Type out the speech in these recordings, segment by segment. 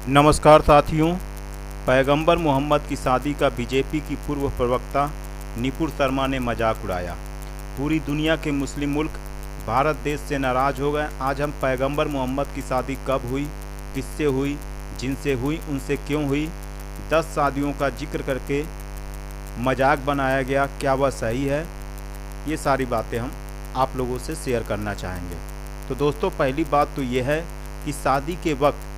नमस्कार साथियों। पैगंबर मोहम्मद की शादी का बीजेपी की पूर्व प्रवक्ता निपुण शर्मा ने मजाक उड़ाया। पूरी दुनिया के मुस्लिम मुल्क भारत देश से नाराज़ हो गए। आज हम पैगंबर मोहम्मद की शादी कब हुई, किससे हुई, जिनसे हुई उनसे क्यों हुई, 10 शादियों का जिक्र करके मजाक बनाया गया, क्या वह सही है, ये सारी बातें हम आप लोगों से शेयर करना चाहेंगे। तो दोस्तों, पहली बात तो ये है कि शादी के वक्त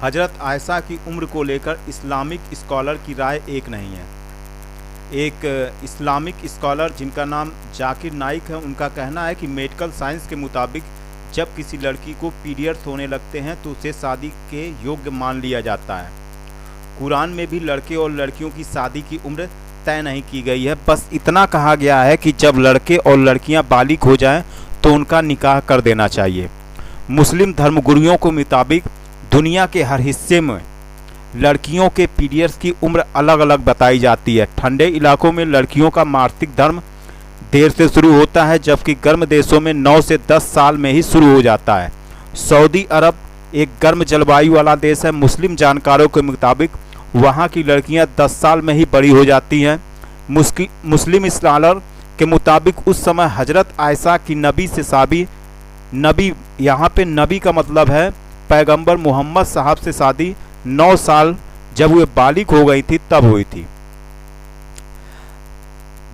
हजरत आयशा की उम्र को लेकर इस्लामिक स्कॉलर की राय एक नहीं है। एक इस्लामिक स्कॉलर जिनका नाम जाकिर नाइक है, उनका कहना है कि मेडिकल साइंस के मुताबिक जब किसी लड़की को पीरियड्स होने लगते हैं तो उसे शादी के योग्य मान लिया जाता है। कुरान में भी लड़के और लड़कियों की शादी की उम्र तय नहीं की गई है, बस इतना कहा गया है कि जब लड़के और लड़कियां बालिग हो जाएं तो उनका निकाह कर देना चाहिए। मुस्लिम धर्मगुरुओं के मुताबिक दुनिया के हर हिस्से में लड़कियों के पीरियड्स की उम्र अलग अलग बताई जाती है। ठंडे इलाकों में लड़कियों का मासिक धर्म देर से शुरू होता है, जबकि गर्म देशों में 9 से 10 साल में ही शुरू हो जाता है। सऊदी अरब एक गर्म जलवायु वाला देश है। मुस्लिम जानकारों के मुताबिक वहाँ की लड़कियाँ 10 साल में ही बड़ी हो जाती हैं। मुस्लिम स्कॉलर के मुताबिक उस समय हजरत आयशा की नबी से शादी, नबी यहाँ पे नबी का मतलब है पैगंबर मोहम्मद साहब से शादी 9 साल जब वे बालिग हो गई थी तब हुई थी।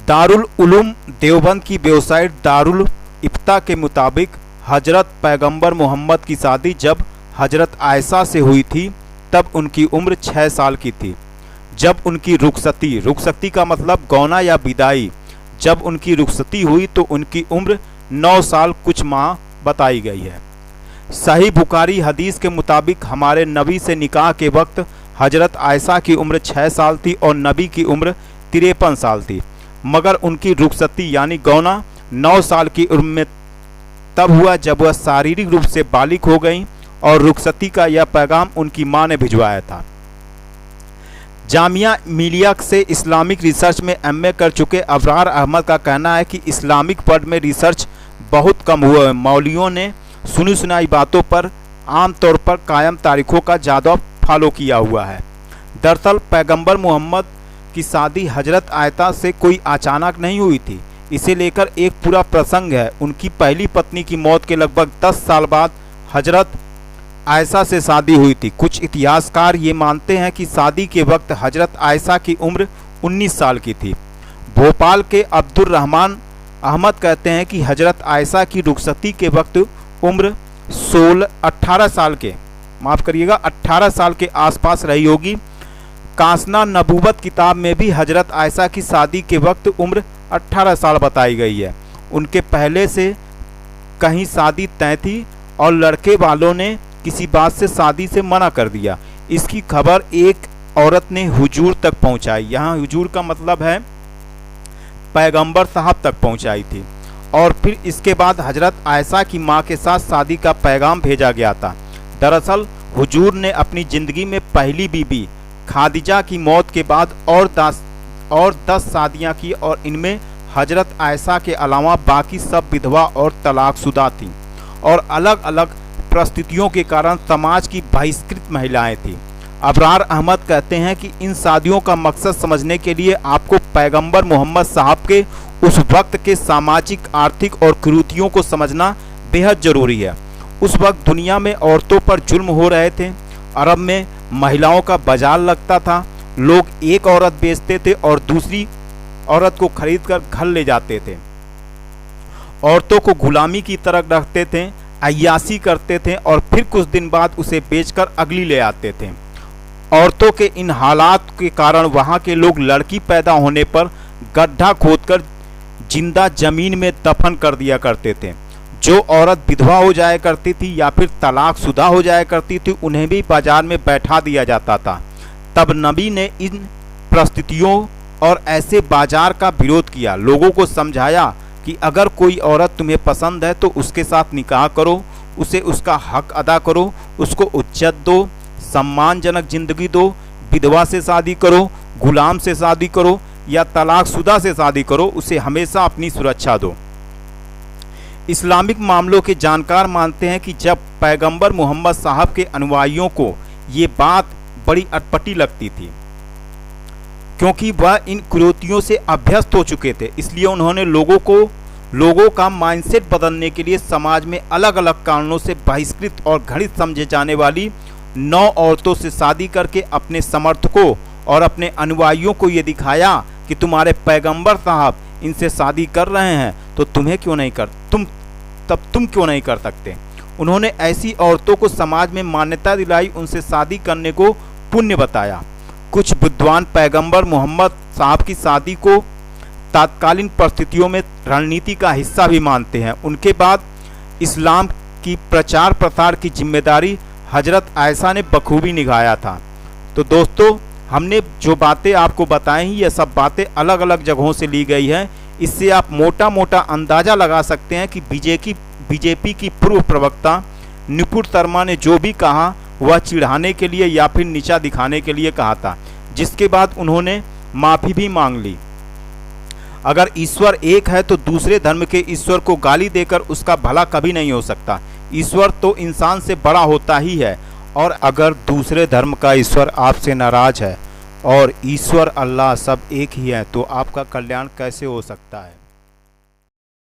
दारुल उलूम देवबंद की वेबसाइट दारुल इफ्ता के मुताबिक हजरत पैगंबर मोहम्मद की शादी जब हजरत आयशा से हुई थी तब उनकी उम्र 6 साल की थी। जब उनकी रुखसती का मतलब गौना या विदाई, जब उनकी रुखसती हुई तो उनकी उम्र 9 साल कुछ माह बताई गई है। सही बुखारी हदीस के मुताबिक हमारे नबी से निकाह के वक्त हजरत आयशा की उम्र 6 साल थी और नबी की उम्र 53 साल थी, मगर उनकी रुखसती यानी गौना 9 साल की उम्र में तब हुआ जब वह शारीरिक रूप से बालिग हो गईं और रुखसती का यह पैगाम उनकी मां ने भिजवाया था। जामिया मिलिया से इस्लामिक रिसर्च में एमए कर चुके अबरार अहमद का कहना है कि इस्लामिक वर्ल्ड में रिसर्च बहुत कम हुआ है। मौलवियों ने सुनी सुनाई बातों पर आमतौर पर कायम तारीखों का ज़्यादा फॉलो किया हुआ है। दरअसल पैगंबर मोहम्मद की शादी हजरत आयशा से कोई अचानक नहीं हुई थी, इसे लेकर एक पूरा प्रसंग है। उनकी पहली पत्नी की मौत के लगभग 10 साल बाद हजरत आयशा से शादी हुई थी। कुछ इतिहासकार ये मानते हैं कि शादी के वक्त हजरत आयशा की उम्र 19 साल की थी। भोपाल के अब्दुल रहमान अहमद कहते हैं कि हजरत आयशा की रुखसती के वक्त उम्र 18 साल के 18 साल के आसपास रही होगी। कासना नबूवत किताब में भी हजरत आयशा की शादी के वक्त उम्र 18 साल बताई गई है। उनके पहले से कहीं शादी तय थी और लड़के वालों ने किसी बात से शादी से मना कर दिया। इसकी खबर एक औरत ने हुजूर तक पहुंचाई। यहाँ हुजूर का मतलब है पैगंबर साहब तक पहुंचाई थी और फिर इसके बाद हजरत आयशा की मां के साथ शादी का पैगाम भेजा गया था। दरअसल हुजूर ने अपनी ज़िंदगी में पहली बीबी खादिजा की मौत के बाद और 10 शादियां की और इनमें हजरत आयशा के अलावा बाकी सब विधवा और तलाकशुदा थीं और अलग अलग परिस्थितियों के कारण समाज की बहिष्कृत महिलाएं थीं। अबरार अहमद कहते हैं कि इन शादियों का मकसद समझने के लिए आपको पैगंबर मोहम्मद साहब के उस वक्त के सामाजिक, आर्थिक और कुरीतियों को समझना बेहद ज़रूरी है। उस वक्त दुनिया में औरतों पर जुल्म हो रहे थे। अरब में महिलाओं का बाजार लगता था। लोग एक औरत बेचते थे और दूसरी औरत को खरीदकर घर ले जाते थे। औरतों को गुलामी की तरह रखते थे, अय्याशी करते थे और फिर कुछ दिन बाद उसे बेचकर अगली ले आते थे। औरतों के इन हालात के कारण वहाँ के लोग लड़की पैदा होने पर गड्ढा खोदकर जिंदा जमीन में दफन कर दिया करते थे। जो औरत विधवा हो जाया करती थी या फिर तलाकशुदा हो जाया करती थी उन्हें भी बाजार में बैठा दिया जाता था। तब नबी ने इन परिस्थितियों और ऐसे बाजार का विरोध किया। लोगों को समझाया कि अगर कोई औरत तुम्हें पसंद है तो उसके साथ निकाह करो, उसे उसका हक अदा करो, उसको इज्जत दो, सम्मानजनक जिंदगी दो। विधवा से शादी करो, गुलाम से शादी करो या तलाकशुदा से शादी करो, उसे हमेशा अपनी सुरक्षा दो। इस्लामिक मामलों के जानकार मानते हैं कि जब पैगंबर मोहम्मद साहब के अनुयायियों को ये बात बड़ी अटपटी लगती थी, क्योंकि वह इन कुरीतियों से अभ्यस्त हो चुके थे। इसलिए उन्होंने लोगों का माइंडसेट बदलने के लिए समाज में अलग अलग कारणों से बहिष्कृत और घृणित समझे जाने वाली 9 औरतों से शादी करके अपने समर्थकों और अपने अनुयायियों को ये दिखाया कि तुम्हारे पैगंबर साहब इनसे शादी कर रहे हैं, तो तुम क्यों नहीं कर सकते। उन्होंने ऐसी औरतों को समाज में मान्यता दिलाई, उनसे शादी करने को पुण्य बताया। कुछ विद्वान पैगंबर मोहम्मद साहब की शादी को तात्कालीन परिस्थितियों में रणनीति का हिस्सा भी मानते हैं। उनके बाद इस्लाम की प्रचार प्रसार की जिम्मेदारी हजरत आयशा ने बखूबी निभाया था। तो दोस्तों, हमने जो बातें आपको बताई ये सब बातें अलग अलग जगहों से ली गई हैं। इससे आप मोटा मोटा अंदाज़ा लगा सकते हैं कि बीजेपी की पूर्व प्रवक्ता नुपुर शर्मा ने जो भी कहा वह चिढ़ाने के लिए या फिर नीचा दिखाने के लिए कहा था, जिसके बाद उन्होंने माफ़ी भी मांग ली। अगर ईश्वर एक है तो दूसरे धर्म के ईश्वर को गाली देकर उसका भला कभी नहीं हो सकता। ईश्वर तो इंसान से बड़ा होता ही है, और अगर दूसरे धर्म का ईश्वर आपसे नाराज है और ईश्वर अल्लाह सब एक ही है, तो आपका कल्याण कैसे हो सकता है।